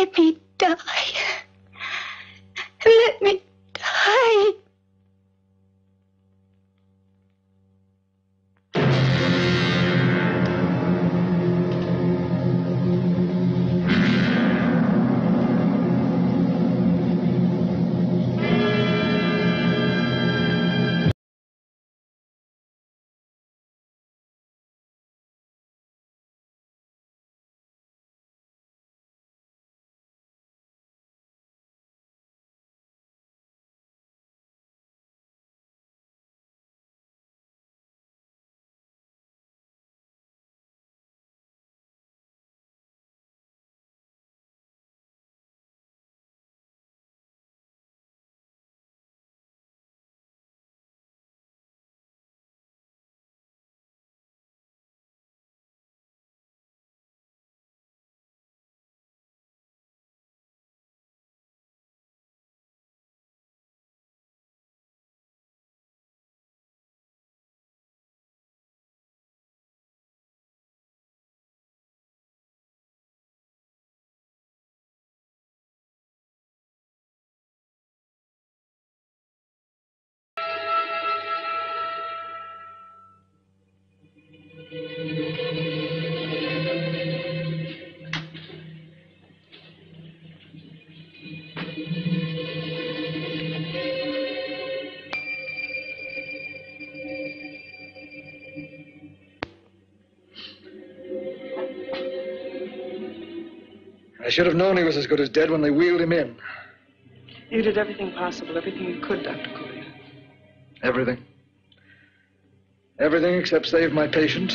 Let me die. Let me die. I should have known he was as good as dead when they wheeled him in. You did everything possible, everything you could, Dr. Collier. Everything. Everything except save my patient.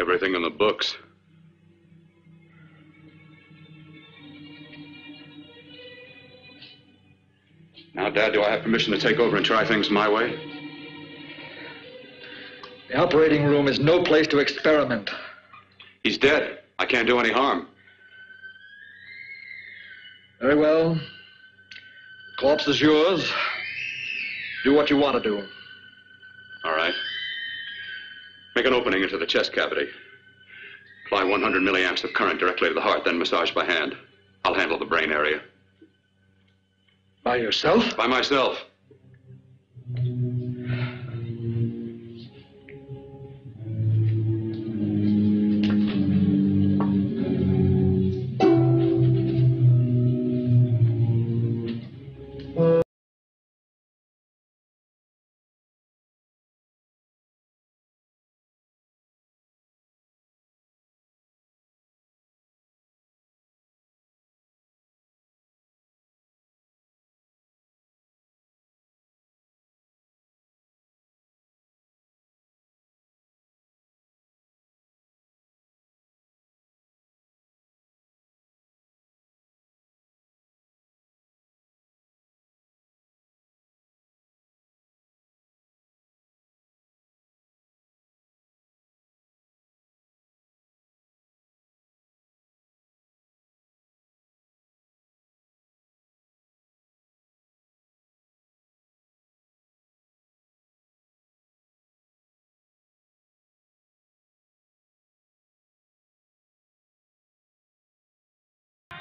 Everything in the books. Now, Dad, do I have permission to take over and try things my way? The operating room is no place to experiment. He's dead. I can't do any harm. Very well. The corpse is yours. Do what you want to do. All right. Make an opening into the chest cavity. Apply 100 milliamps of current directly to the heart, then massage by hand. I'll handle the brain area. By yourself? By myself.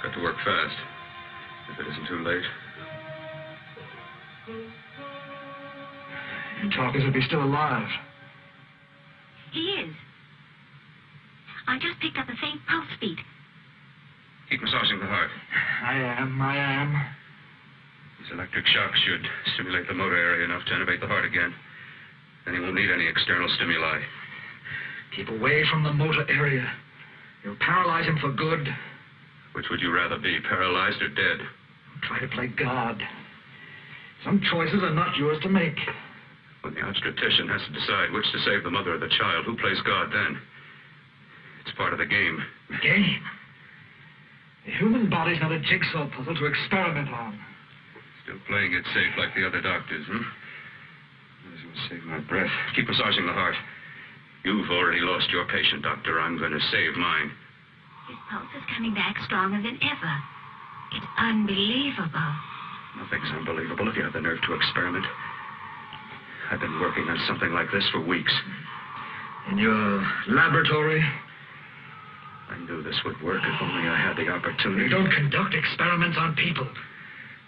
Got to work fast, if it isn't too late. You talk as if he's still alive. He is. I just picked up the same pulse beat. Keep massaging the heart. I am. These electric shocks should stimulate the motor area enough to innervate the heart again. Then he won't need any external stimuli. Keep away from the motor area. You'll paralyze him for good. Which would you rather be, paralyzed or dead? Try to play God. Some choices are not yours to make. When the obstetrician has to decide which to save the mother or the child, who plays God then? It's part of the game. Game? The human body's not a jigsaw puzzle to experiment on. Still playing it safe like the other doctors, hmm? Might as well save my breath. Keep massaging the heart. You've already lost your patient, Doctor. I'm going to save mine. His pulse is coming back stronger than ever. It's unbelievable. Nothing's unbelievable if you have the nerve to experiment. I've been working on something like this for weeks. In your laboratory? I knew this would work if only I had the opportunity. You don't conduct experiments on people.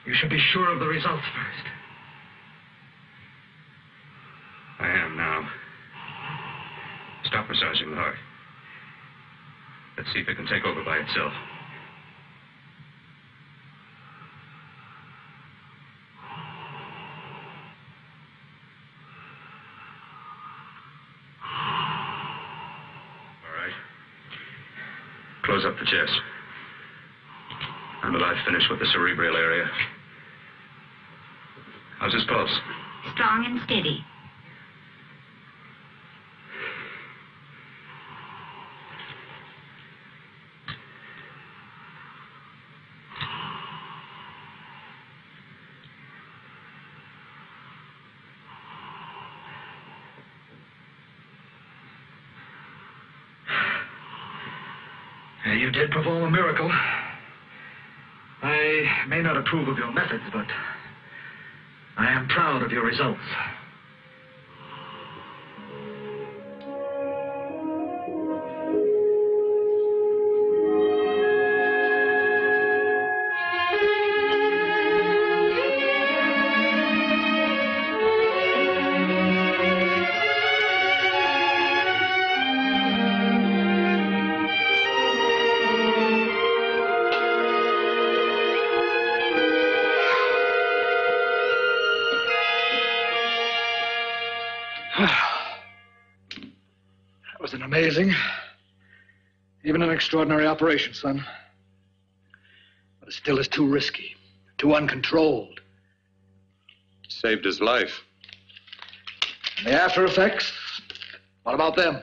You should be sure of the results first. I am now. Stop massaging the heart. Let's see if it can take over by itself. All right. Close up the chest. I'm about finished with the cerebral area. How's his pulse? Strong and steady. You did perform a miracle. I may not approve of your methods, but I am proud of your results. That was an amazing, even an extraordinary operation, son. But it still is too risky, too uncontrolled. Saved his life. And the after effects, what about them?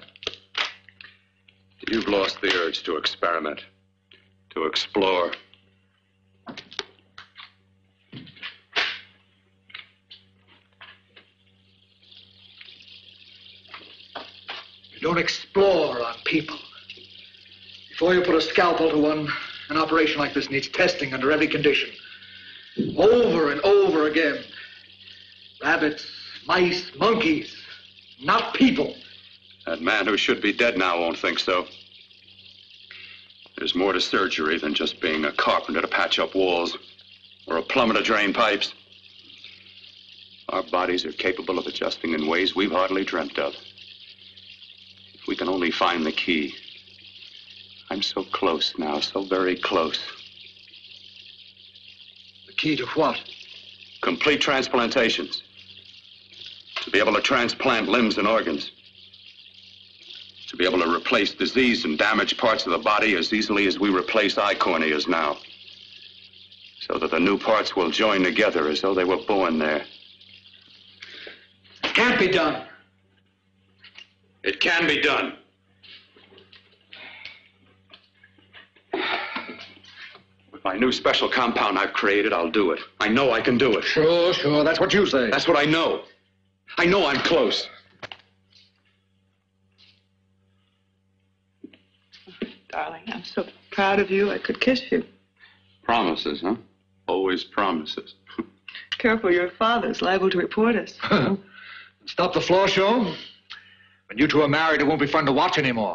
You've lost the urge to experiment, to explore. You don't explore on people. Before you put a scalpel to one, an operation like this needs testing under every condition. Over and over again. Rabbits, mice, monkeys, not people. That man who should be dead now won't think so. There's more to surgery than just being a carpenter to patch up walls or a plumber to drain pipes. Our bodies are capable of adjusting in ways we've hardly dreamt of. If we can only find the key. I'm so close now, so very close. The key to what? Complete transplantations. To be able to transplant limbs and organs. To be able to replace diseased and damaged parts of the body as easily as we replace eye corneas now. So that the new parts will join together as though they were born there. It can't be done. It can be done. With my new special compound I've created, I'll do it. I know I can do it. Sure, that's what you say. That's what I know. I know I'm close. Darling, I'm so proud of you, I could kiss you. Promises, huh? Always promises. Careful, your father's liable to report us. Stop the floor show. When you two are married, it won't be fun to watch anymore.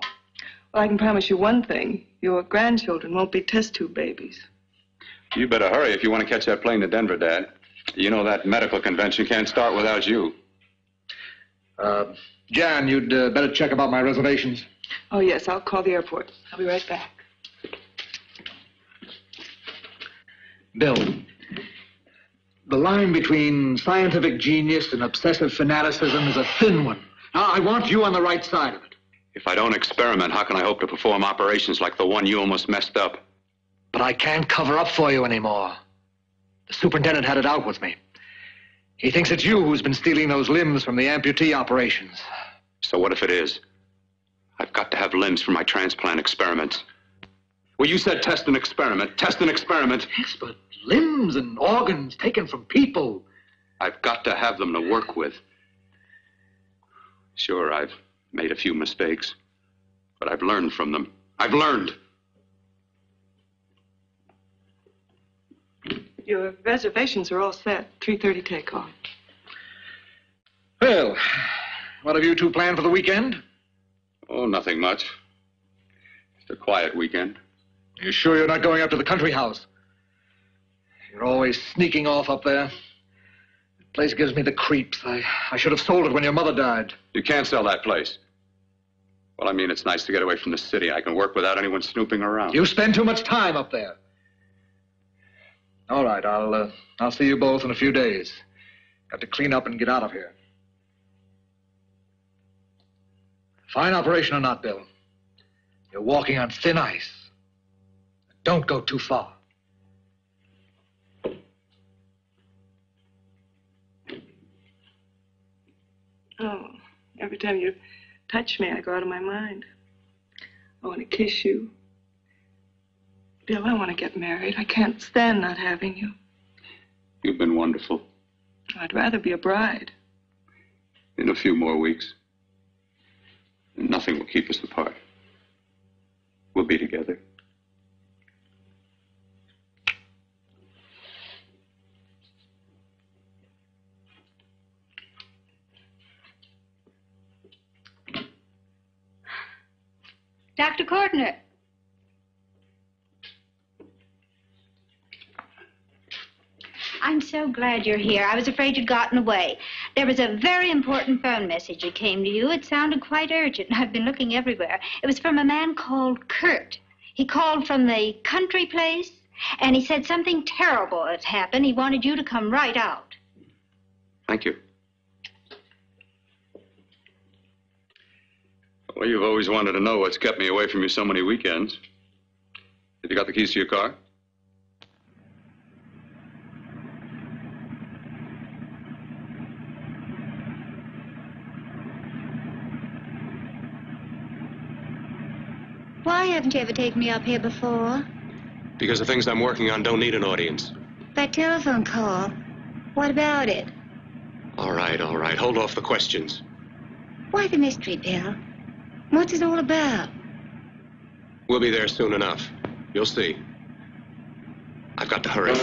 Well, I can promise you one thing. Your grandchildren won't be test tube babies. You better hurry if you want to catch that plane to Denver, Dad. You know that medical convention can't start without you. Jan, you'd better check about my reservations. Oh, yes, I'll call the airport. I'll be right back. Bill, the line between scientific genius and obsessive fanaticism is a thin one. Now, I want you on the right side of it. If I don't experiment, how can I hope to perform operations like the one you almost messed up? But I can't cover up for you anymore. The superintendent had it out with me. He thinks it's you who's been stealing those limbs from the amputee operations. So what if it is? I've got to have limbs for my transplant experiments. Well, you said test and experiment. Test and experiment. Yes, but limbs and organs taken from people. I've got to have them to work with. Sure, I've made a few mistakes, but I've learned from them. I've learned. Your reservations are all set. 3:30 takeoff. Well, what have you two planned for the weekend? Oh, nothing much. Just a quiet weekend. You sure you're not going up to the country house? You're always sneaking off up there. The place gives me the creeps. I should have sold it when your mother died. You can't sell that place. Well, I mean, it's nice to get away from the city. I can work without anyone snooping around. You spend too much time up there. All right, I'll see you both in a few days. Got to clean up and get out of here. Fine operation or not, Bill. You're walking on thin ice. Don't go too far. Oh, every time you touch me, I go out of my mind. I want to kiss you. Bill, I want to get married. I can't stand not having you. You've been wonderful. I'd rather be a bride. In a few more weeks, nothing will keep us apart. We'll be together. Dr. Cordner. I'm so glad you're here. I was afraid you'd gotten away. There was a very important phone message that came to you. It sounded quite urgent. I've been looking everywhere. It was from a man called Kurt. He called from the country place, and he said something terrible had happened. He wanted you to come right out. Thank you. Well, you've always wanted to know what's kept me away from you so many weekends. Have you got the keys to your car? Why haven't you ever taken me up here before? Because the things I'm working on don't need an audience. That telephone call. What about it? All right. Hold off the questions. Why the mystery, Bill? What's it all about? We'll be there soon enough. You'll see. I've got to hurry.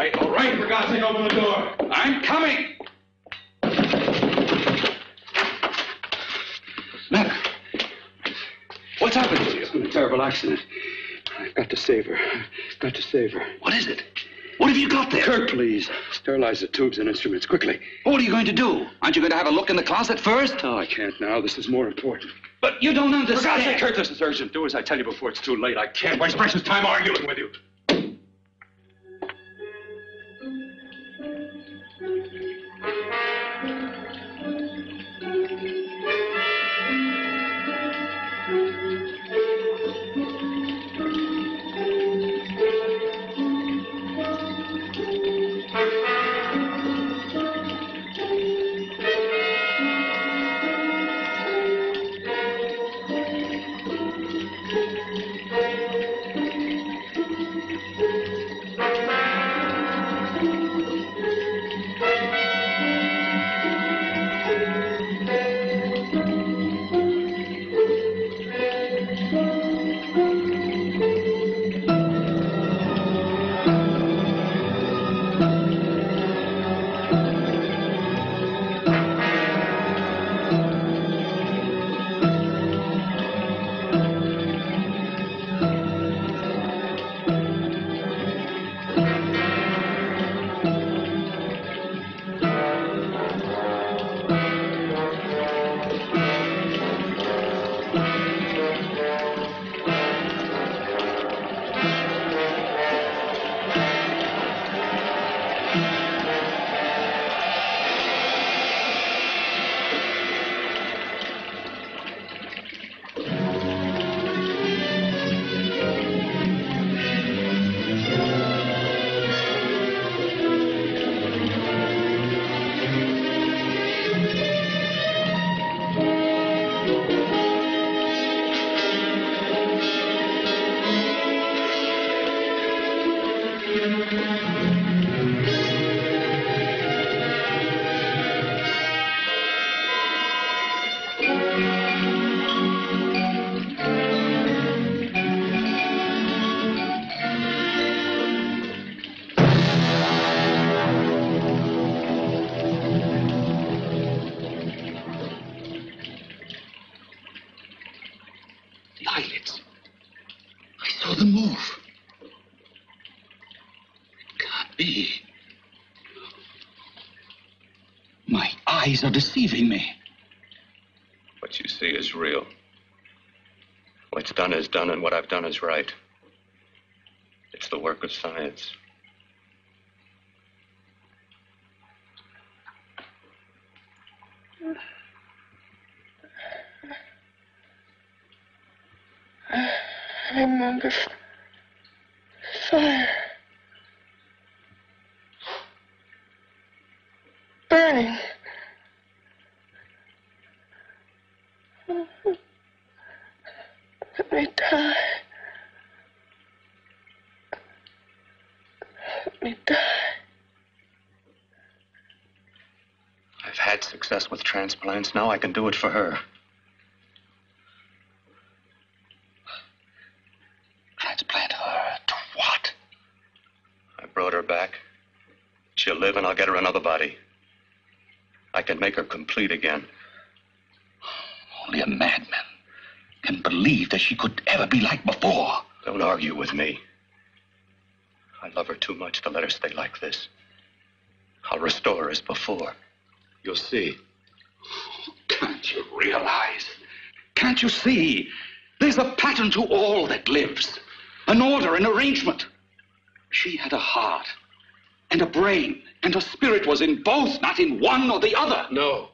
right, all right. For God's sake, open the door. I'm coming. What's the matter? What's happened to you? It's been a terrible accident. I've got to save her. I've got to save her. What is it? What have you got there? Kirk, please. Sterilize the tubes and instruments, quickly. What are you going to do? Aren't you going to have a look in the closet first? No, I can't now. This is more important. But you don't understand. For God's sake, Kirk, this is urgent. Do as I tell you before it's too late. I can't waste precious time arguing with you. Eyelids. I saw them move. It can't be. My eyes are deceiving me. What you see is real. What's done is done, and what I've done is right. It's the work of science. I'm on the fire. Burning. Let me die. Let me die. I've had success with transplants. Now I can do it for her. Transplant her to what? I brought her back. She'll live, and I'll get her another body. I can make her complete again. Only a madman can believe that she could ever be like before. Don't argue with me. I love her too much to let her stay like this. I'll restore her as before. You'll see. Can't you realize? Can't you see? There's a pattern to all that lives. An order, an arrangement. She had a heart and a brain, and her spirit was in both, not in one or the other. No.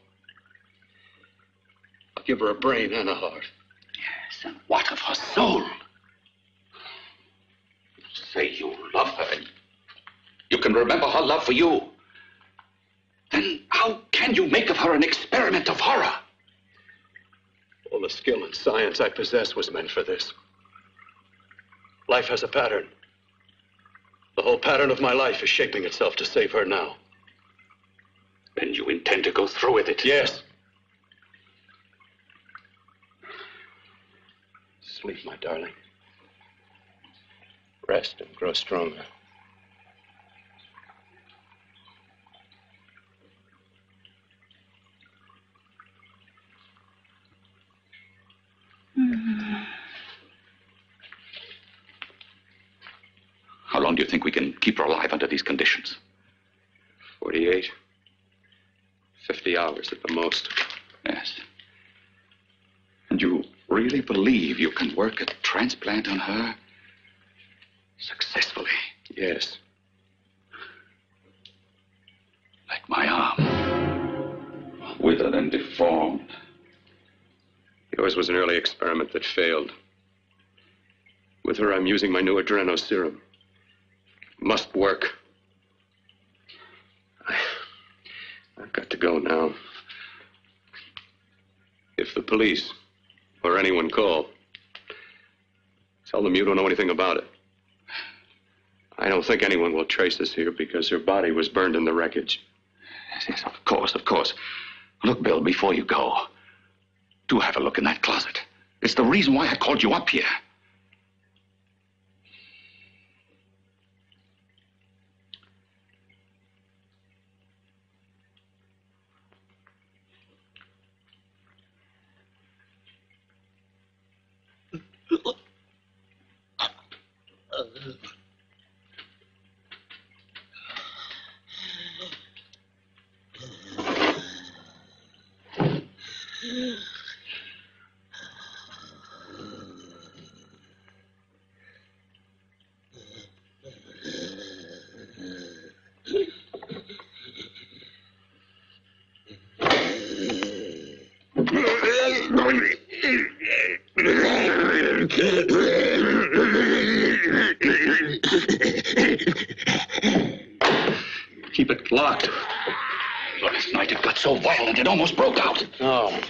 I'll give her a brain and a heart. Yes, and what of her soul? You say you love her, and you can remember her love for you. Then how can you make of her an experiment of horror? All the skill and science I possess was meant for this. Life has a pattern. The whole pattern of my life is shaping itself to save her now. Then you intend to go through with it? Yes. Sleep, my darling. Rest and grow stronger. long do you think we can keep her alive under these conditions? 48. 50 hours at the most. Yes. And you really believe you can work a transplant on her successfully? Yes. Like my arm. Withered and deformed. Yours was an early experiment that failed. With her, I'm using my new adreno serum. Must work. I've got to go now. If the police or anyone call, tell them you don't know anything about it. I don't think anyone will trace us here because her body was burned in the wreckage. Yes, of course, of course. Look, Bill, before you go, do have a look in that closet. It's the reason why I called you up here. Keep it locked. Last night it got so violent it almost broke out. No.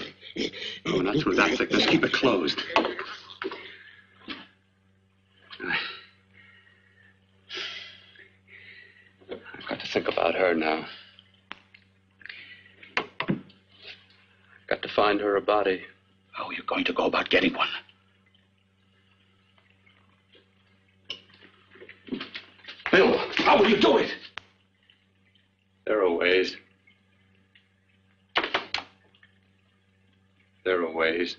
No, not through that thickness. Keep it closed. I've got to think about her now. I've got to find her a body. How are you going to go about getting one? Bill, how will you do it? There are ways. There are ways.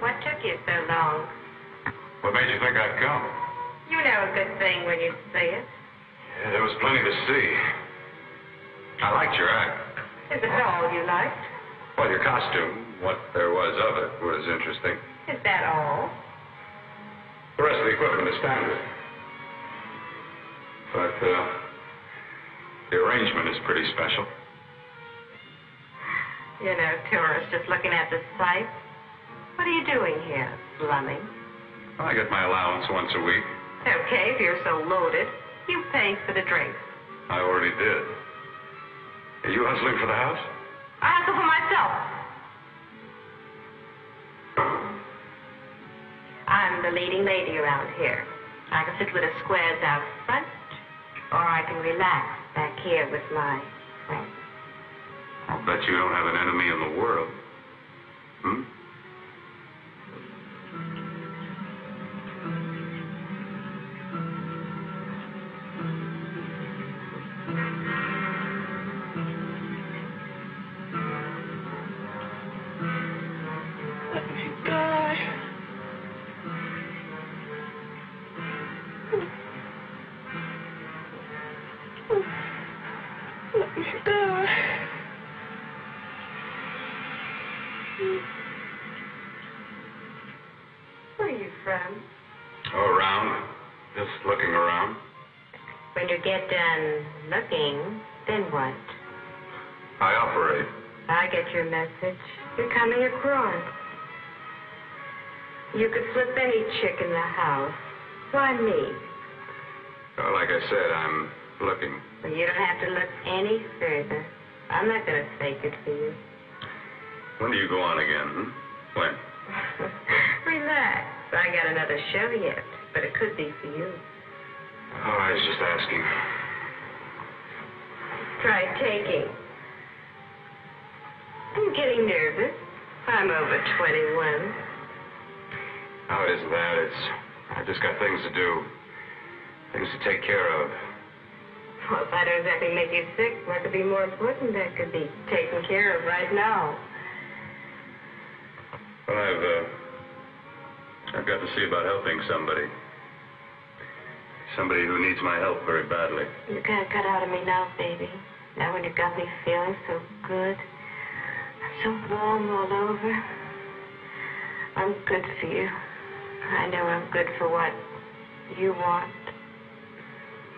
What took you so long? What made you think I'd come? You know a good thing when you see it. Yeah, there was plenty to see. I liked your act. Is it all you liked? Well, your costume, what there was of it, was interesting. Is that all? The rest of the equipment is standard. But, the arrangement is pretty special. You know, tourists just looking at the sights. What are you doing here, slumming? I get my allowance once a week. Okay, if you're so loaded, you pay for the drinks. I already did. Are you hustling for the house? I hustle for myself. I'm the leading lady around here. I can sit with the squares out front, or I can relax back here with my friends. I'll bet you don't have an enemy in the world. Hmm? Where are you from? Oh, around. Just looking around. When you get done looking, then what? I operate. I get your message. You're coming across. You could slip any chick in the house. Why me? Well, like I said, I'm looking. Well, you don't have to look any further. I'm not going to fake it for you. When do you go on again? When? Relax. I got another show yet, but it could be for you. Oh, I was just asking. Try taking. I'm getting nervous. I'm over 21. How is that? I've just got things to do. Things to take care of. Well, if I don't exactly make you sick, what could be more important that could be taken care of right now? Well, I've got to see about helping somebody. Somebody who needs my help very badly. You can't cut out of me now, baby. Now when you got me feeling so good. I'm so warm all over. I'm good for you. I know I'm good for what you want.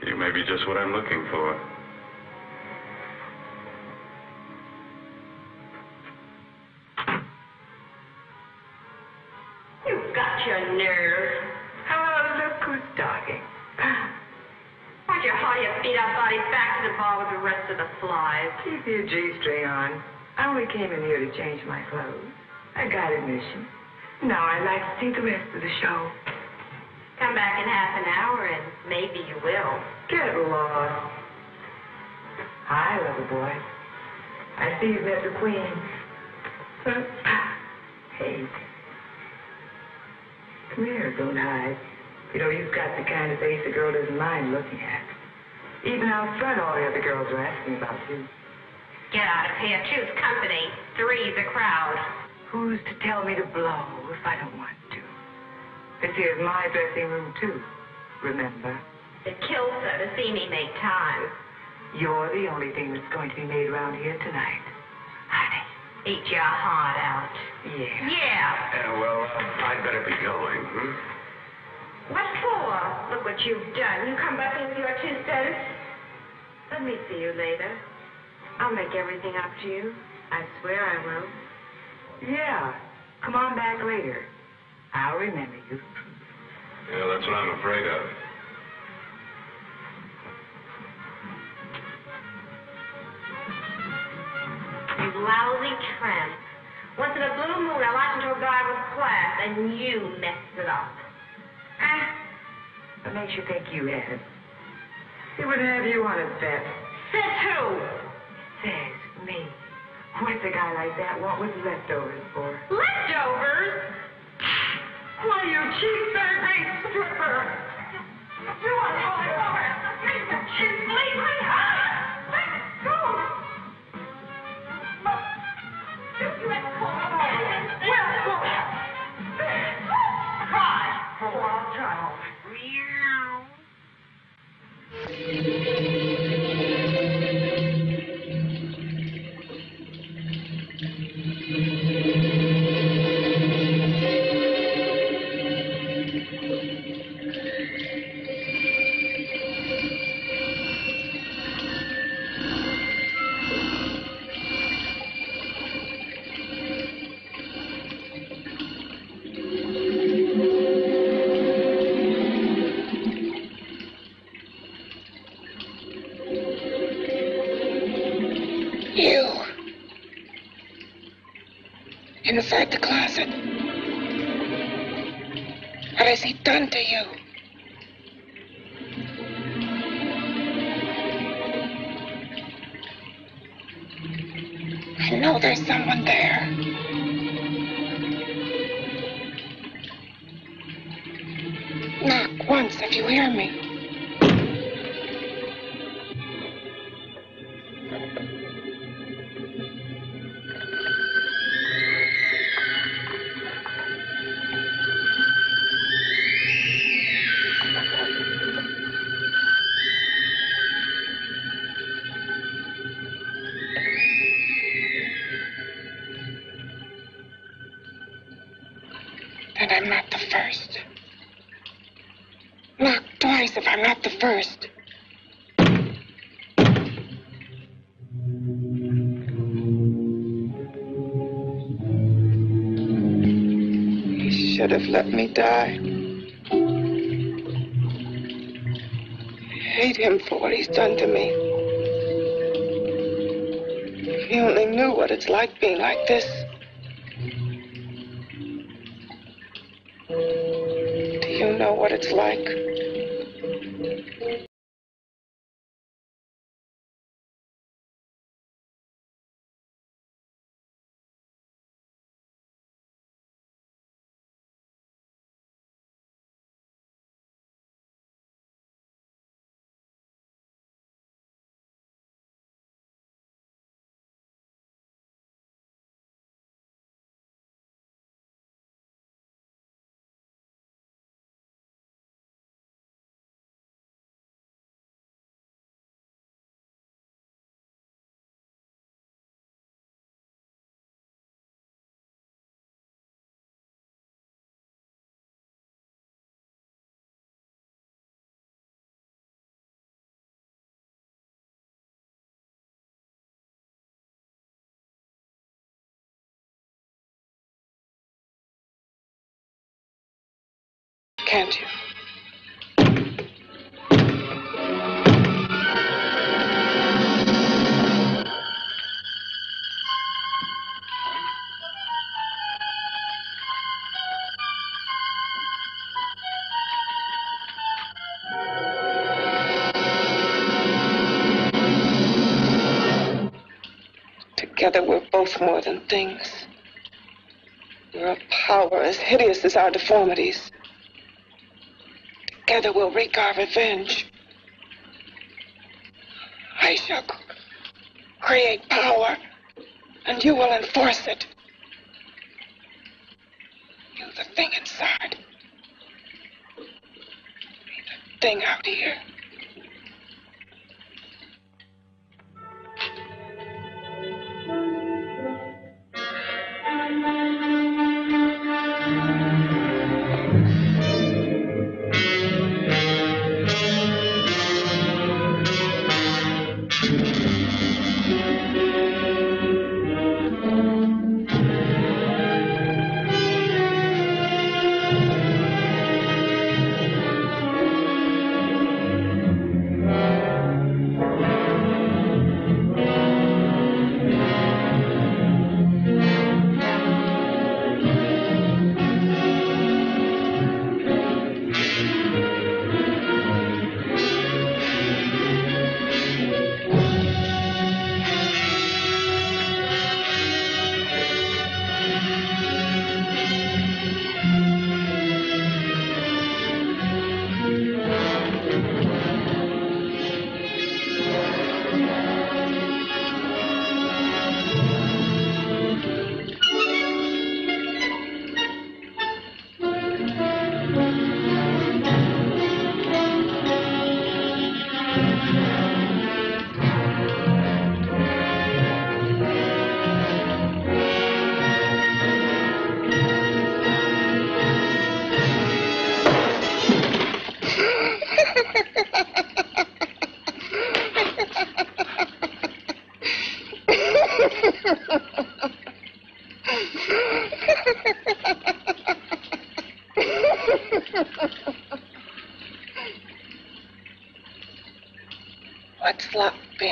You may be just what I'm looking for. You've got your nerve. Oh, look who's talking. Why don't you haul your beat-up body back to the bar with the rest of the flies? Keep your G-string on. I only came in here to change my clothes. I got admission. Now I'd like to see the rest of the show. Come back in half an hour and maybe you will. Get lost. Hi, lover boy. I see you've met the queen. Hey. Come here, don't hide. You know, you've got the kind of face a girl doesn't mind looking at. Even out front, all the other girls are asking about you. Get out of here. Choose company. Three's a crowd. Who's to tell me to blow if I don't want to? This here's my dressing room, too. Remember? It kills her to see me make time. You're the only thing that's going to be made around here tonight. Honey. Eat your heart out. Yeah. Yeah. Well, I'd better be going. What for? Look what you've done. You come back in with your 2 cents. Let me see you later. I'll make everything up to you. I swear I will. Yeah. Come on back later. I'll remember you. Yeah, that's what I'm afraid of. You lousy tramp. Once in a blue moon, I lied to a guy with class, and you messed it up. What makes you think you had? He would have you on his bet. Says who? Says me. What's a guy like that want with leftovers for? Leftovers? Why, you cheap third-rate stripper! You unholy woman! She's sleeping! Let go! Look, you let go. You. Inside the closet. What has he done to you? I know there's someone there. Knock once if you hear me. And I'm not the first. Knock twice if I'm not the first. He should have let me die. I hate him for what he's done to me. If he only knew what it's like being like this. Do you know what it's like? Can't you? Together we're both more than things. We're a power as hideous as our deformities. Together we'll wreak our revenge. I shall create power, and you will enforce it. You, the thing inside. Me, the thing out here.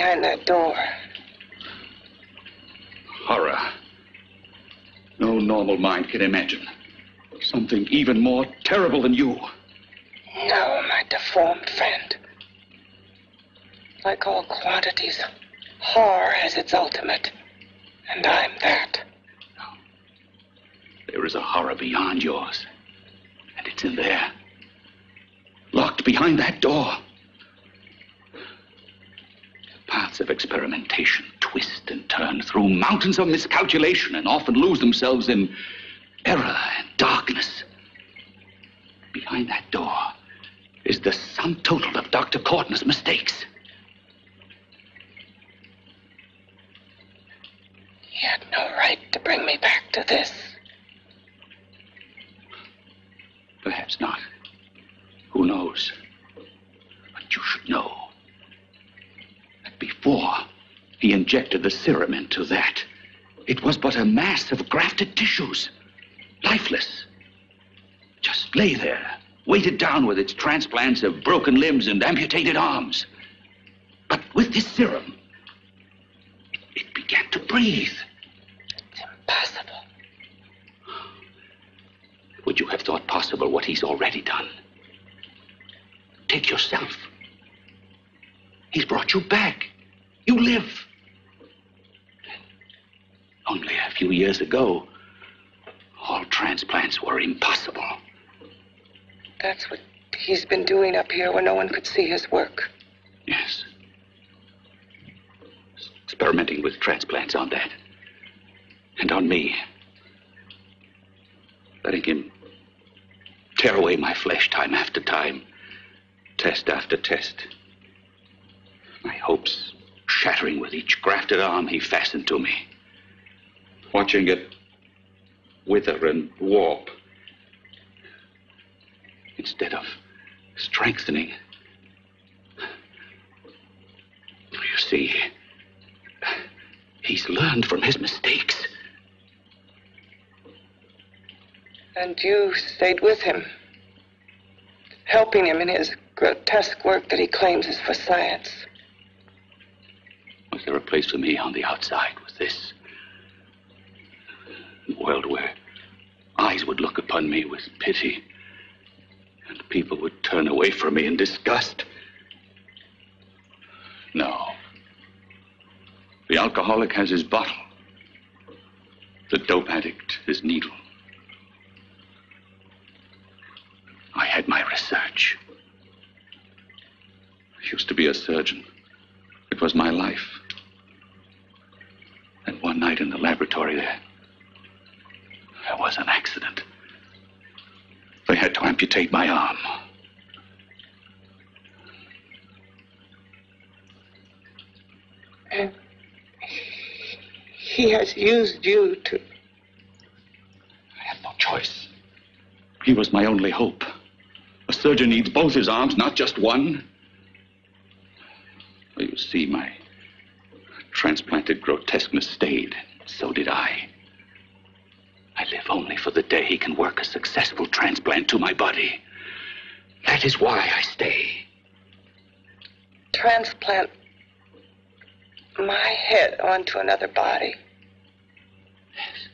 behind that door. Horror. No normal mind can imagine something even more terrible than you. No, my deformed friend. Like all quantities, horror has its ultimate. And I'm that. There is a horror beyond yours. And it's in there. Locked behind that door. The paths of experimentation twist and turn through mountains of miscalculation and often lose themselves in error and darkness. Behind that door is the sum total of Dr. Courtney's mistakes. He had no right to bring me back to this. Perhaps not. Who knows? But you should know that before he injected the serum into that, it was but a mass of grafted tissues, lifeless. Just lay there, weighted down with its transplants of broken limbs and amputated arms. But with this serum, it began to breathe. It's impossible. Would you have thought possible what he's already done? Take yourself. He's brought you back. You live. Only a few years ago, all transplants were impossible. That's what he's been doing up here where no one could see his work. Yes. Experimenting with transplants on that. And on me. Letting him tear away my flesh time after time. Test after test. My hopes shattering with each grafted arm he fastened to me. Watching it wither and warp. Instead of strengthening. You see, he's learned from his mistakes. And you stayed with him, helping him in his grotesque work that he claims is for science. Was there a place for me on the outside with this? A world where eyes would look upon me with pity and people would turn away from me in disgust? No. The alcoholic has his bottle. The dope addict his needle. I had my research. I used to be a surgeon. It was my life. And one night in the laboratory there was an accident. They had to amputate my arm. And he has used you to... I had no choice. He was my only hope. A surgeon needs both his arms, not just one. Well, you see, my transplanted grotesqueness stayed. So did I. I live only for the day he can work a successful transplant to my body. That is why I stay. Transplant my head onto another body. Yes.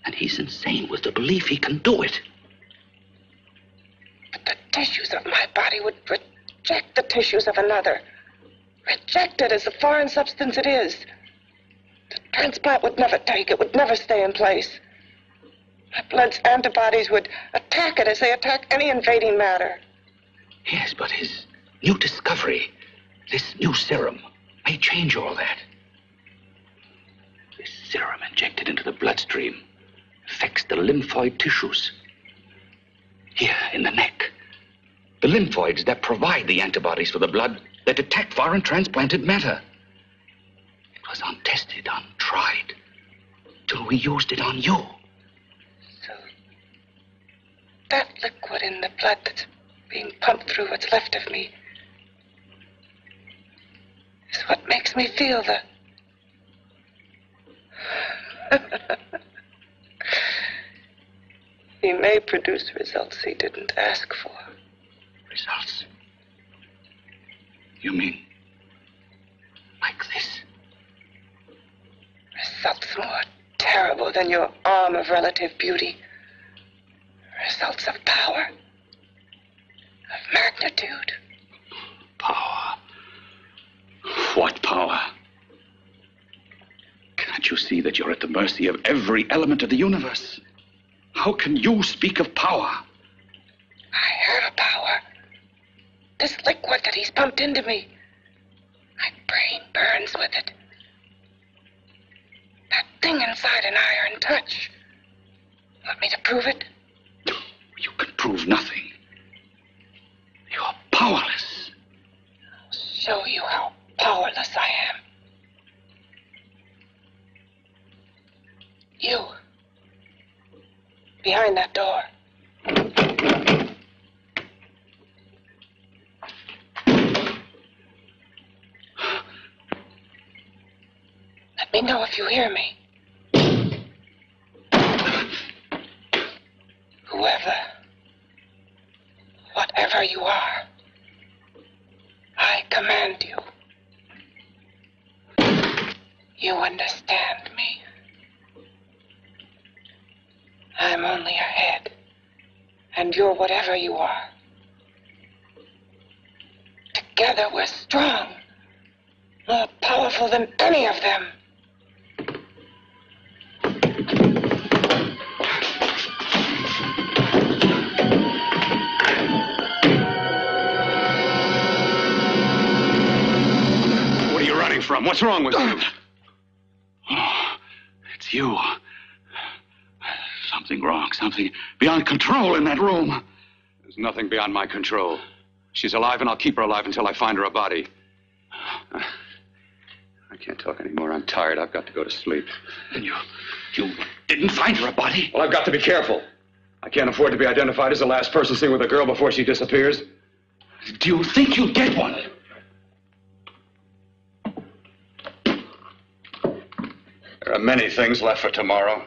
And he's insane with the belief he can do it. But the tissues of my body would reject the tissues of another. Reject it as the foreign substance it is. The transplant would never take it, would never stay in place. My blood's antibodies would attack it as they attack any invading matter. Yes, but his new discovery, this new serum, may change all that. This serum injected into the bloodstream affects the lymphoid tissues. Here in the neck. The lymphoids that provide the antibodies for the blood that attack foreign transplanted matter. It was untested, untried, till we used it on you. So that liquid in the blood that's being pumped through what's left of me is what makes me feel the... He may produce results he didn't ask for. Results? You mean my terrible than your arm of relative beauty. Results of power, of magnitude. Power. What power? Can't you see that you're at the mercy of every element of the universe? How can you speak of power? I have power. This liquid that he's pumped into me. My brain burns with it. That thing inside an iron touch. Want me to prove it? You can prove nothing. You're powerless. I'll show you how powerless I am. You. Behind that door. Let me know if you hear me. Whoever, whatever you are, I command you. You understand me? I'm only a head, and you're whatever you are. Together we're strong, more powerful than any of them. What are you running from? What's wrong with you? Oh, it's you. Something wrong, something beyond control in that room. There's nothing beyond my control. She's alive, and I'll keep her alive until I find her a body. I can't talk anymore. I'm tired. I've got to go to sleep. And you didn't find her a body? Well, I've got to be careful. I can't afford to be identified as the last person seen with a girl before she disappears. Do you think you'll get one? There are many things left for tomorrow.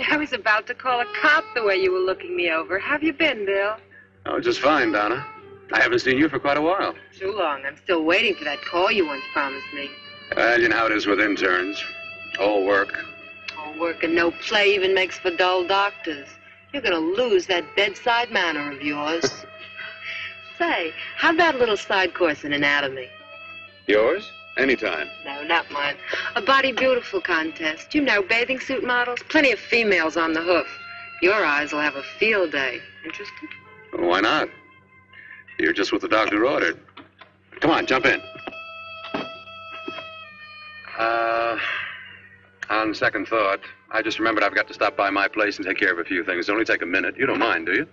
I was about to call a cop the way you were looking me over. How have you been, Bill? Oh, just fine, Donna. I haven't seen you for quite a while. Too long. I'm still waiting for that call you once promised me. Well, you know how it is with interns. All work. All work and no play even makes for dull doctors. You're going to lose that bedside manner of yours. Say, how'd that little side course in anatomy? Yours? Anytime. No, not mine. A Body Beautiful contest. You know, bathing suit models. Plenty of females on the hoof. Your eyes will have a field day. Interested? Well, why not? You're just what the doctor ordered. Come on, jump in. On second thought, I just remembered I've got to stop by my place and take care of a few things. It'll only take a minute. You don't mind, do you?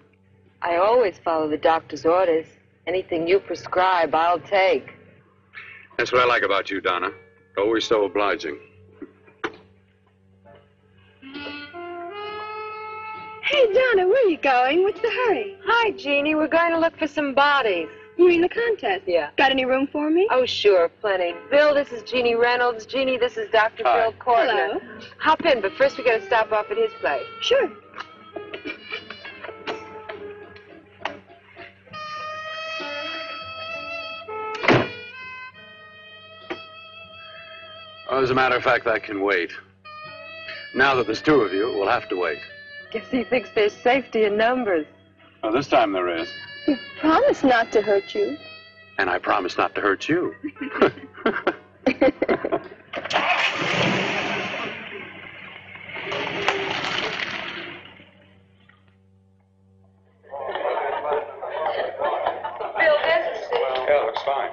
I always follow the doctor's orders. Anything you prescribe, I'll take. That's what I like about you, Donna. Always so obliging. Hey, Donna, where are you going? What's the hurry? Hi, Jeannie. We're going to look for some bodies. You mean the contest? Yeah. Got any room for me? Oh, sure, plenty. Bill, this is Jeannie Reynolds. Jeannie, this is Dr. Hi. Bill Cortner. Hello. Hop in, but first we got to stop off at his place. Sure. Well, as a matter of fact, I can wait. Now that there's two of you, we'll have to wait. Guess he thinks there's safety in numbers. Well, this time there is. You promised not to hurt you. And I promise not to hurt you. Bill, there's a seat. Yeah, looks fine.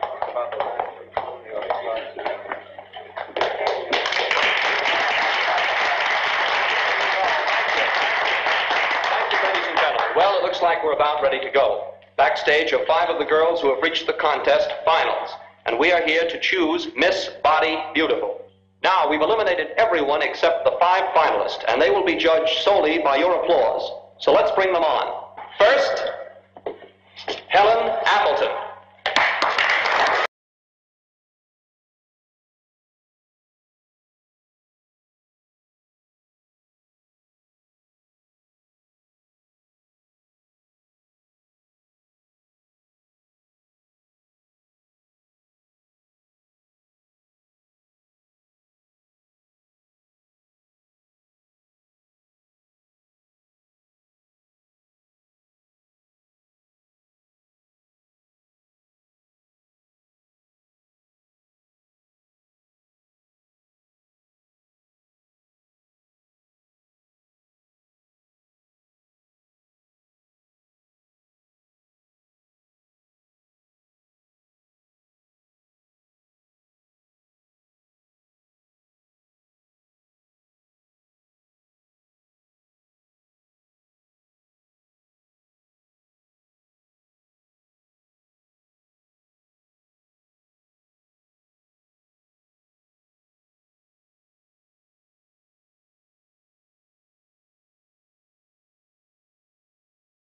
Well, it looks like we're about ready to go. Backstage are 5 of the girls who have reached the contest finals, and we are here to choose Miss Body Beautiful. Now, we've eliminated everyone except the 5 finalists, and they will be judged solely by your applause. So let's bring them on. First, Helen Appleton.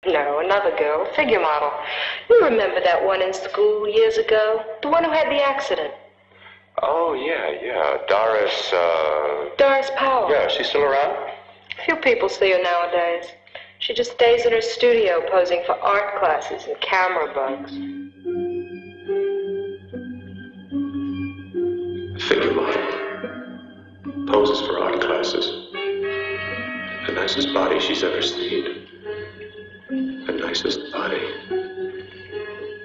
No, another girl, a figure model. You remember that one in school years ago? The one who had the accident. Oh, yeah. Doris Powell. Yeah, she's still around? Few people see her nowadays. She just stays in her studio posing for art classes and camera bugs. Figure model. Poses for art classes. The nicest body she's ever seen. The nicest body.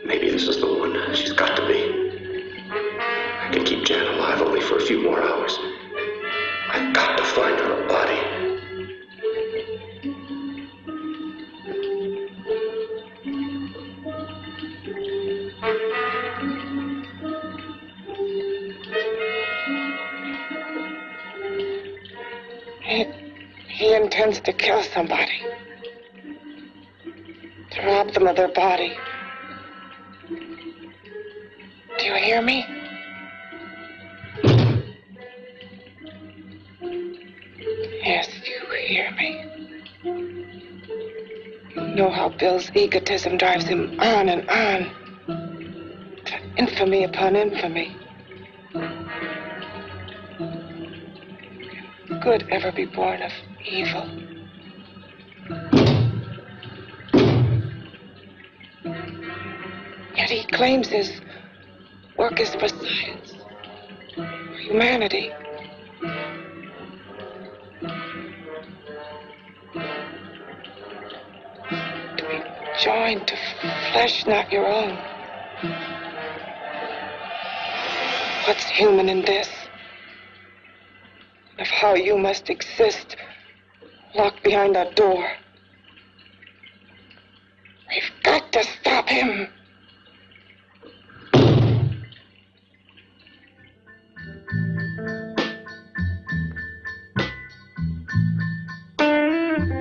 Maybe this is the one. She's got to be. I can keep Jan alive only for a few more hours. I've got to find her a body. He intends to kill somebody. To rob them of their body. Do you hear me? Yes, you hear me. You know how Bill's egotism drives him on and on. To infamy upon infamy. Can good ever be born of evil? Yet he claims his work is for science, for humanity. To be joined to flesh not your own. What's human in this? Of how you must exist, locked behind that door. We've got to stop him. Thank you.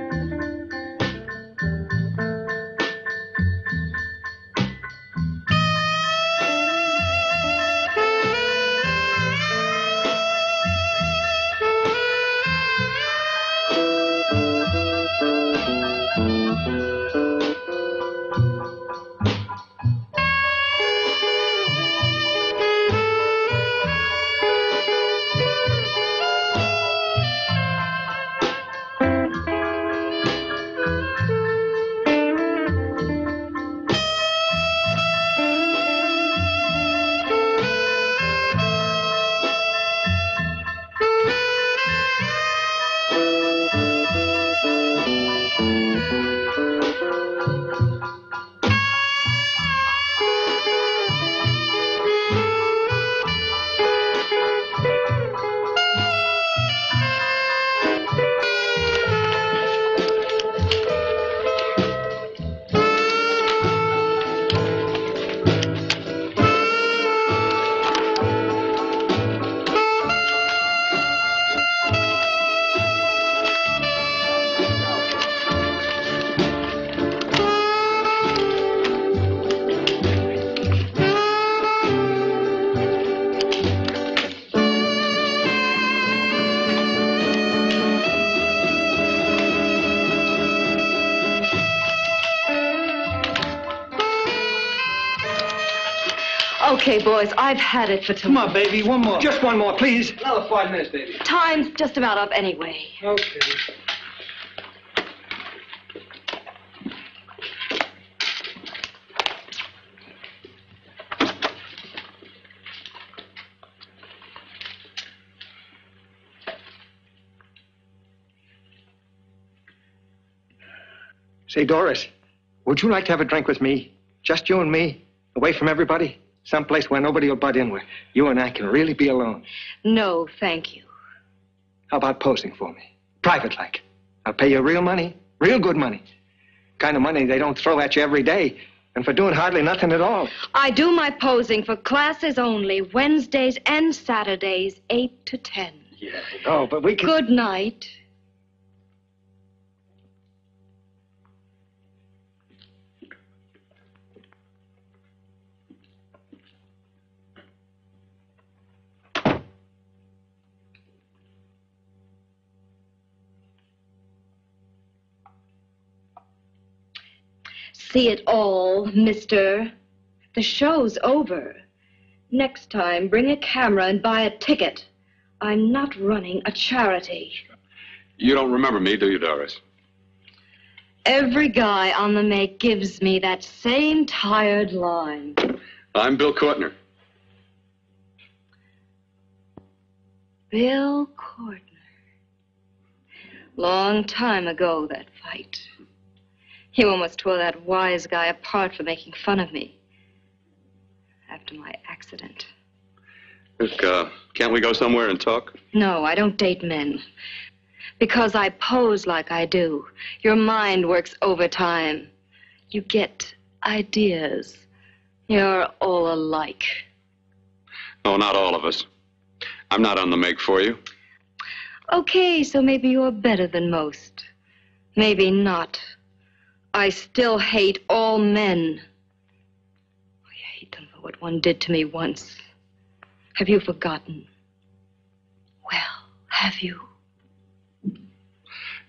Okay, boys, I've had it for Come on, baby, one more. Just one more, please. Another 5 minutes, baby. Time's just about up anyway. Okay. Say, Doris, would you like to have a drink with me? Just you and me, away from everybody? Someplace where nobody will butt in, where you and I can really be alone. No, thank you. How about posing for me? Private like. I'll pay you real money, real good money. Kind of money they don't throw at you every day. And for doing hardly nothing at all. I do my posing for classes only, Wednesdays and Saturdays, 8 to 10. Yeah, no, but we can... Good night. See it all, mister. The show's over. Next time, bring a camera and buy a ticket. I'm not running a charity. You don't remember me, do you, Doris? Every guy on the make gives me that same tired line. I'm Bill Courtner. Bill Courtner. Long time ago, that fight. You almost tore that wise guy apart for making fun of me. After my accident. Look, can't we go somewhere and talk? No, I don't date men. Because I pose like I do. Your mind works overtime. You get ideas. You're all alike. Oh, not all of us. I'm not on the make for you. Okay, so maybe you're better than most. Maybe not. I still hate all men. I hate them for what one did to me once. Have you forgotten? Well, have you?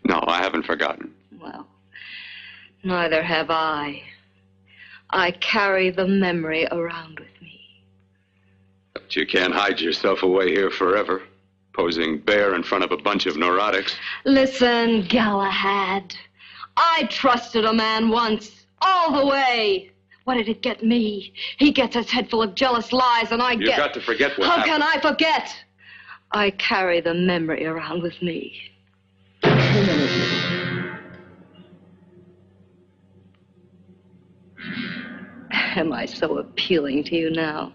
No, I haven't forgotten. Well, neither have I. I carry the memory around with me. But you can't hide yourself away here forever, posing bare in front of a bunch of neurotics. Listen, Galahad. I trusted a man once, all the way. What did it get me? He gets his head full of jealous lies, and I get... You've got to forget what How happened. can I forget? I carry the memory around with me. Am I so appealing to you now?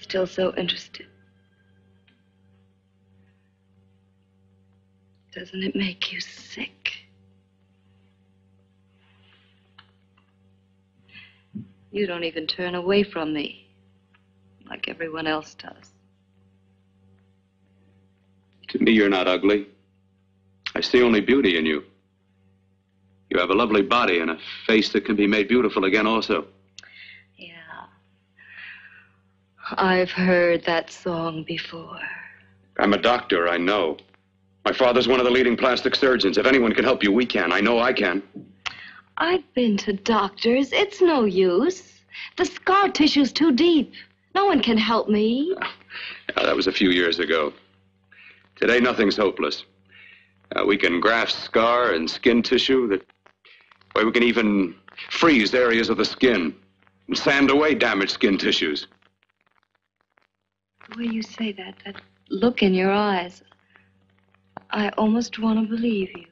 Still so interested? Doesn't it make you sick? You don't even turn away from me, like everyone else does. To me, you're not ugly. I see only beauty in you. You have a lovely body and a face that can be made beautiful again also. Yeah. I've heard that song before. I'm a doctor, I know. My father's one of the leading plastic surgeons. If anyone can help you, we can. I know I can. I've been to doctors. It's no use. The scar tissue's too deep. No one can help me. Yeah, that was a few years ago. Today, nothing's hopeless. We can graft scar and skin tissue. That way we can even freeze areas of the skin and sand away damaged skin tissues. The way you say that look in your eyes, I almost want to believe you.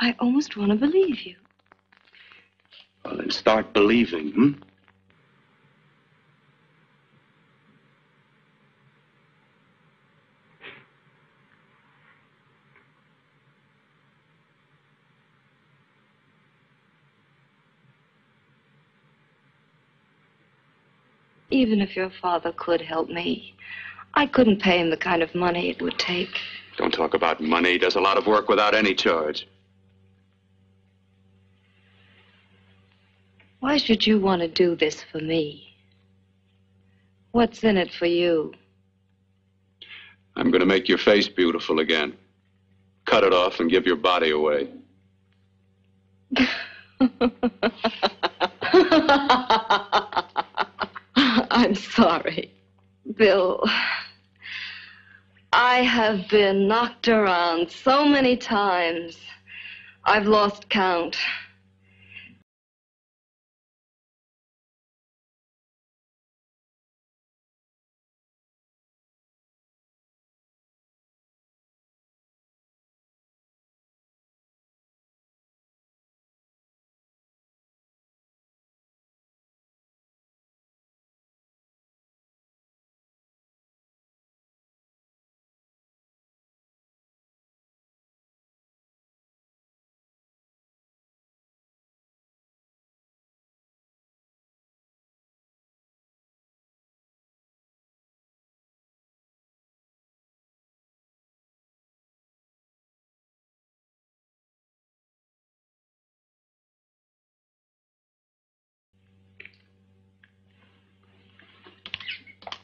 I almost want to believe you. Well, then start believing, hmm? Even if your father could help me, I couldn't pay him the kind of money it would take. Don't talk about money. He does a lot of work without any charge. Why should you want to do this for me? What's in it for you? I'm going to make your face beautiful again. Cut it off and give your body away. I'm sorry. Bill, I have been knocked around so many times. I've lost count.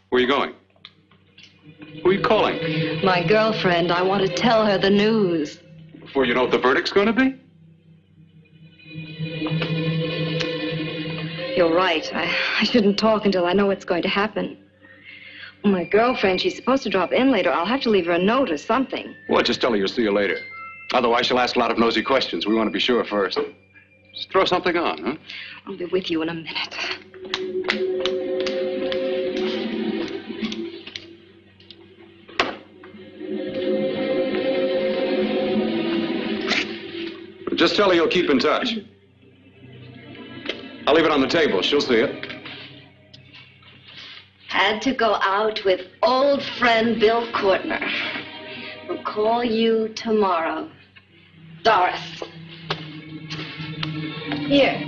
Where are you going? Who are you calling? My girlfriend, I want to tell her the news. Before you know what the verdict's going to be? You're right. I shouldn't talk until I know what's going to happen. My girlfriend, she's supposed to drop in later. I'll have to leave her a note or something. Well, just tell her you'll see you later. Otherwise, she'll ask a lot of nosy questions. We want to be sure first. Just throw something on, huh? I'll be with you in a minute. Just tell her you'll keep in touch. I'll leave it on the table. She'll see it. Had to go out with old friend Bill Courtner. We'll call you tomorrow. Doris. Here.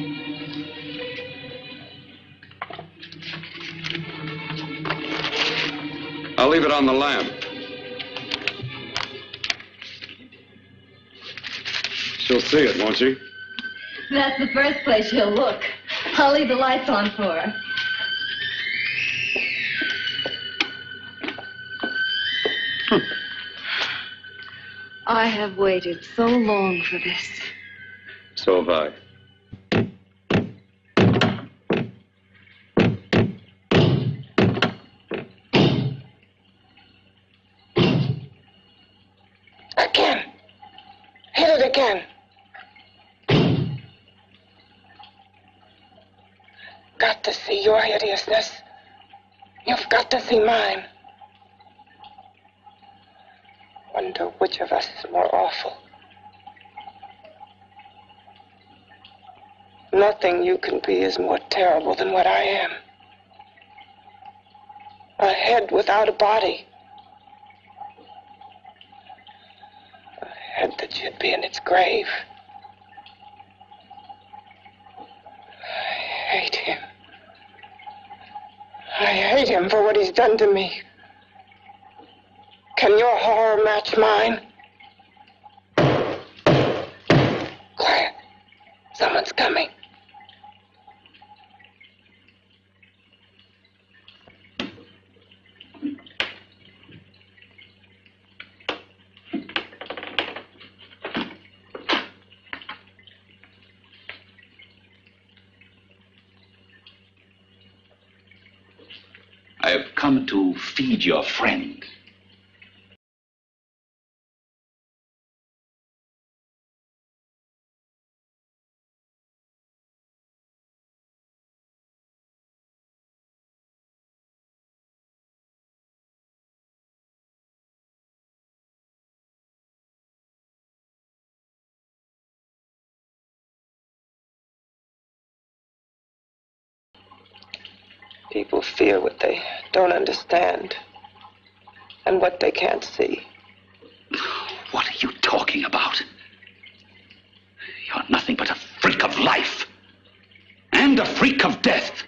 I'll leave it on the lamp. She'll see it, won't she? That's the first place she'll look. I'll leave the lights on for her. I have waited so long for this. So have I. Again. Hit it again. Got to see your hideousness. You've got to see mine. Wonder which of us is more awful. Nothing you can be is more terrible than what I am. A head without a body. A head that should be in its grave. I hate him. I hate him for what he's done to me. Can your horror match mine? Quiet. Someone's coming. I have come to feed your friend. People fear what they don't understand and what they can't see. What are you talking about? You're nothing but a freak of life and a freak of death.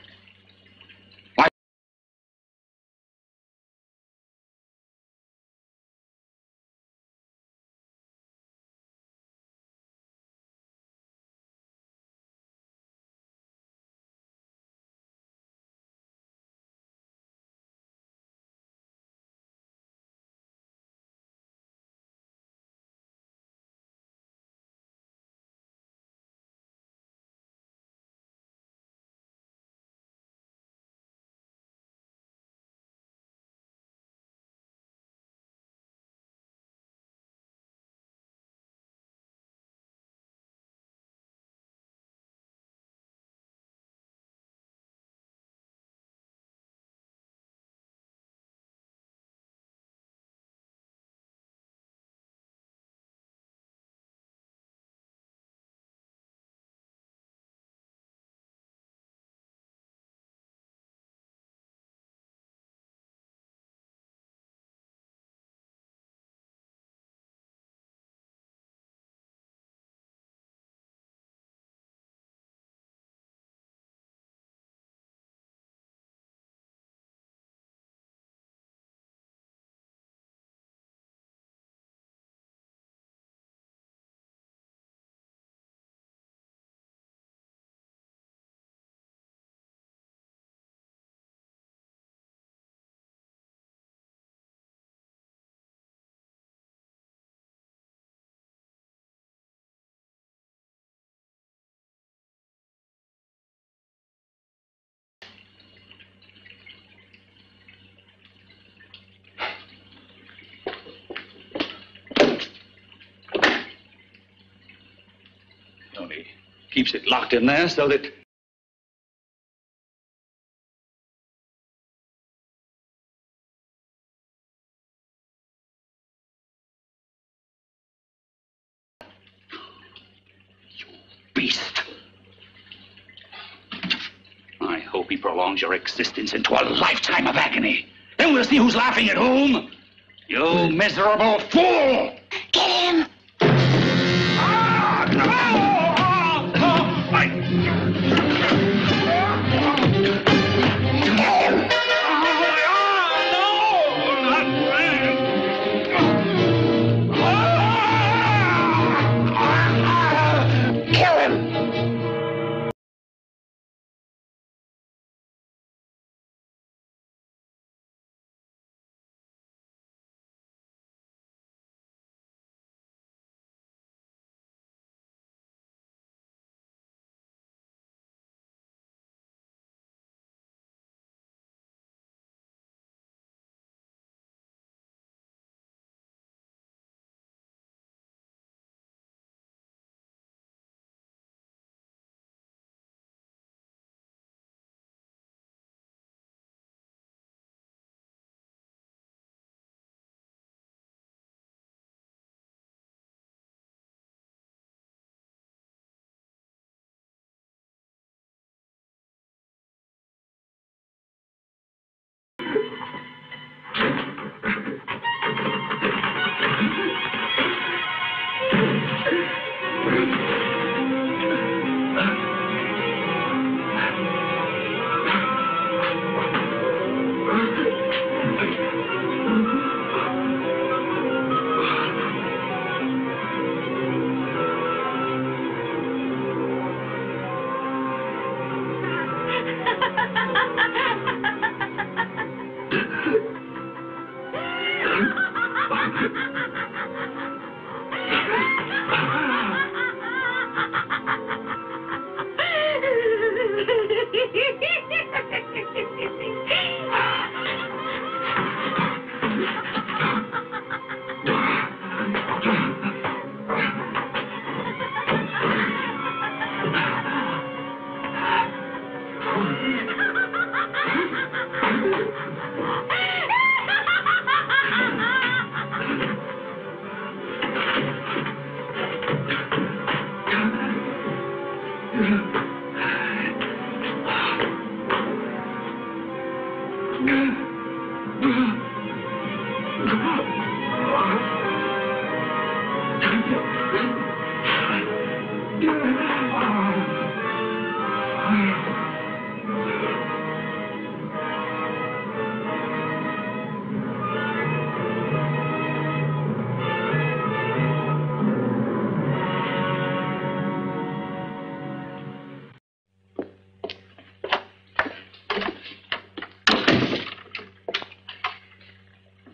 Keeps it locked in there so that... You beast. I hope he prolongs your existence into a lifetime of agony. Then we'll see who's laughing at whom. You miserable fool! Get him!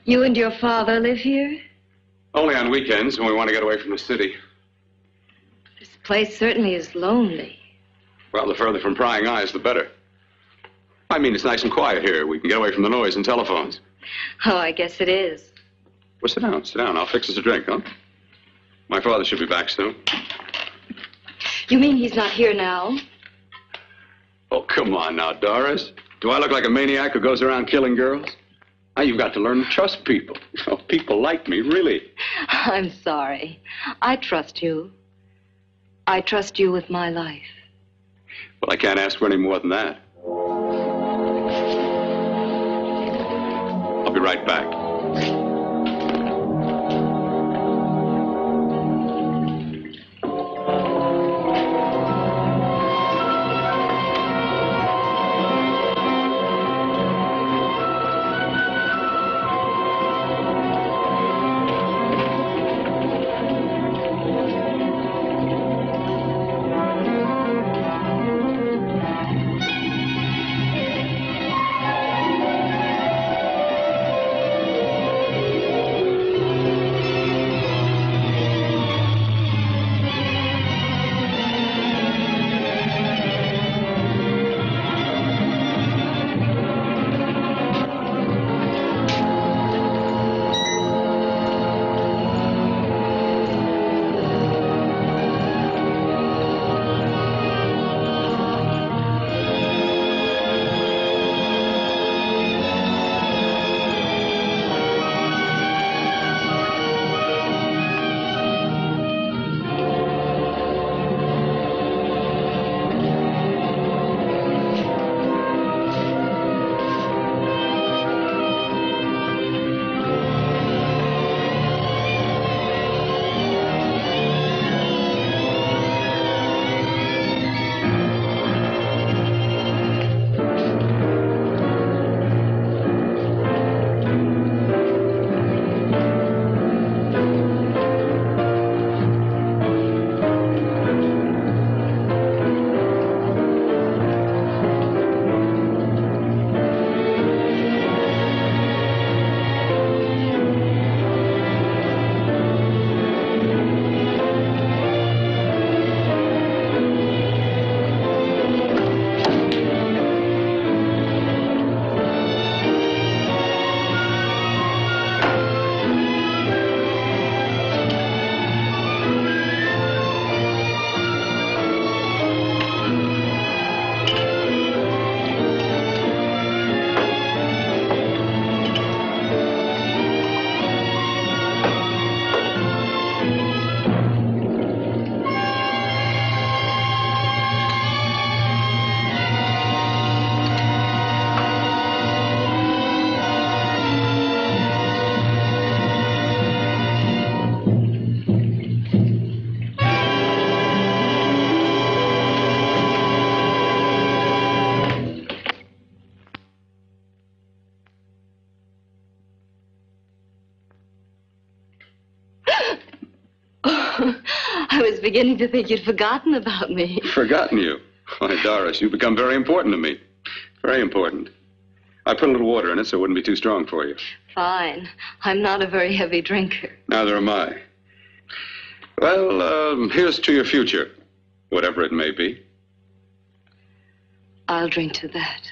You and your father live here? Only on weekends when we want to get away from the city. This place certainly is lonely. Well, the further from prying eyes, the better. I mean, it's nice and quiet here. We can get away from the noise and telephones. Oh, I guess it is. Well, sit down, sit down. I'll fix us a drink, huh? My father should be back soon. You mean he's not here now? Oh, come on now, Doris. Do I look like a maniac who goes around killing girls? Now, you've got to learn to trust people. Oh, people like me, really. I'm sorry. I trust you. I trust you with my life. Well, I can't ask for any more than that. I'll be right back. I was beginning to think you'd forgotten about me. Forgotten you? Why, Doris, you've become very important to me. Very important. I put a little water in it so it wouldn't be too strong for you. Fine. I'm not a very heavy drinker. Neither am I. Well, here's to your future, whatever it may be. I'll drink to that.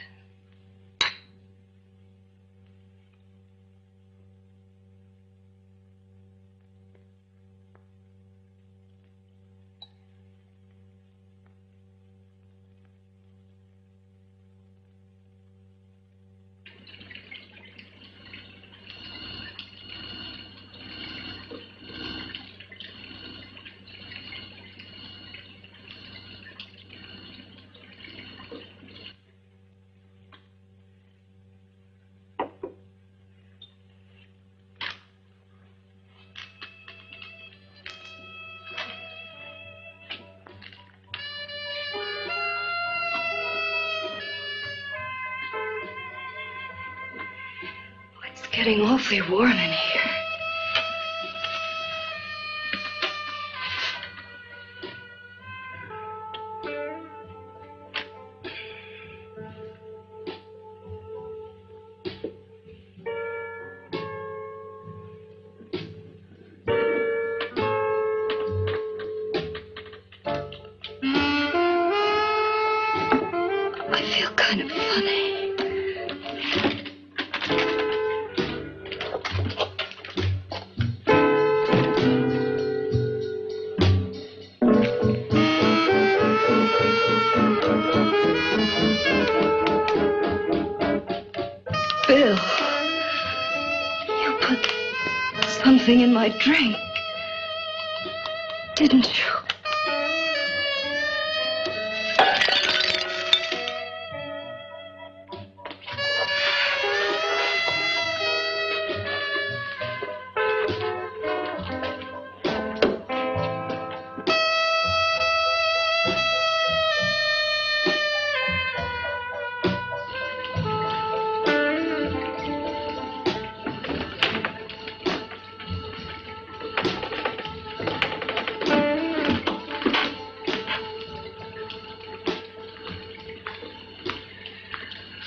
It's getting awfully warm in here. I feel kind of funny. Bill, you put something in my drink, didn't you?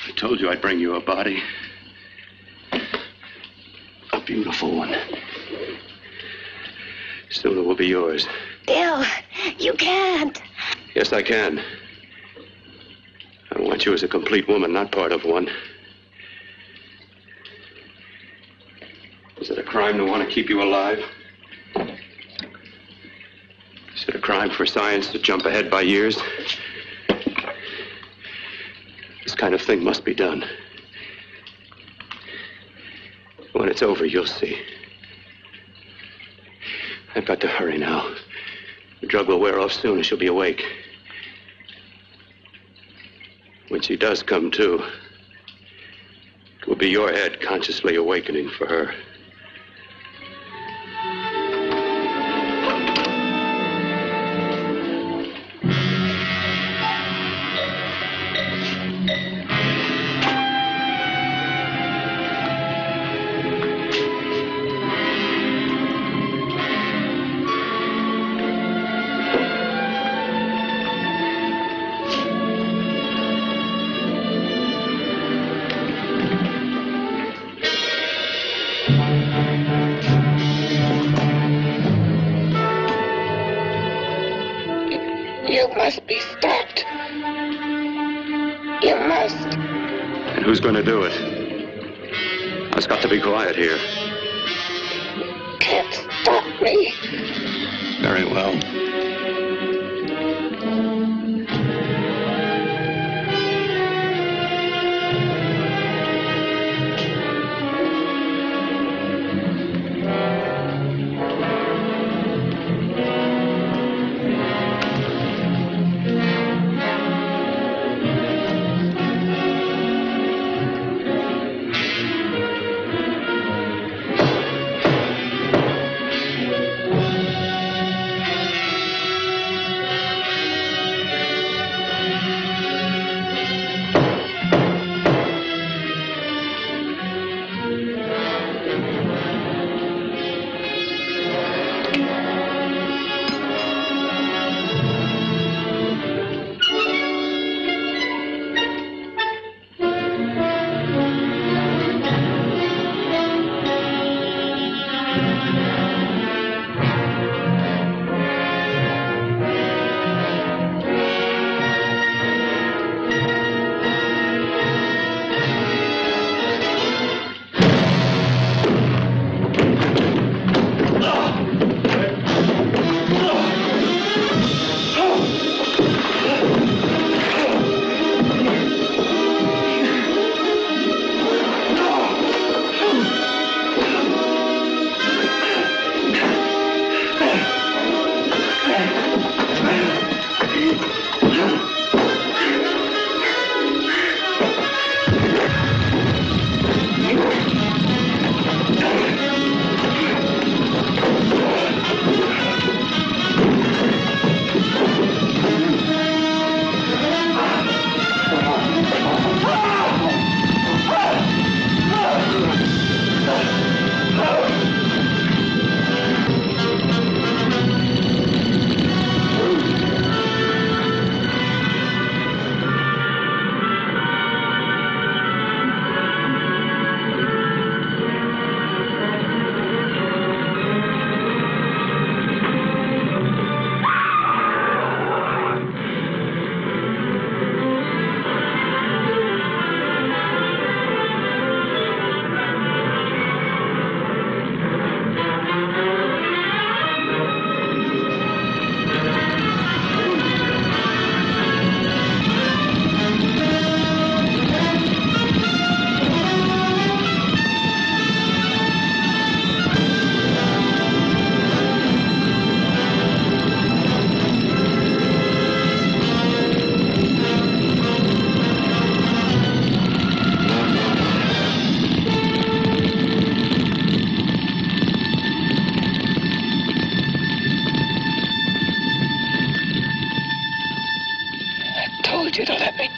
I told you I'd bring you a body. A beautiful one. Soon it will be yours. Bill, you can't. Yes, I can. I want you as a complete woman, not part of one. Is it a crime to want to keep you alive? Is it a crime for science to jump ahead by years? This kind of thing must be done. When it's over, you'll see. I've got to hurry now. The drug will wear off soon and she'll be awake. When she does come to, it will be your head consciously awakening for her. You must be stopped. You must. And who's going to do it? It's got to be quiet here. Can't stop me. Very well.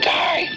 die.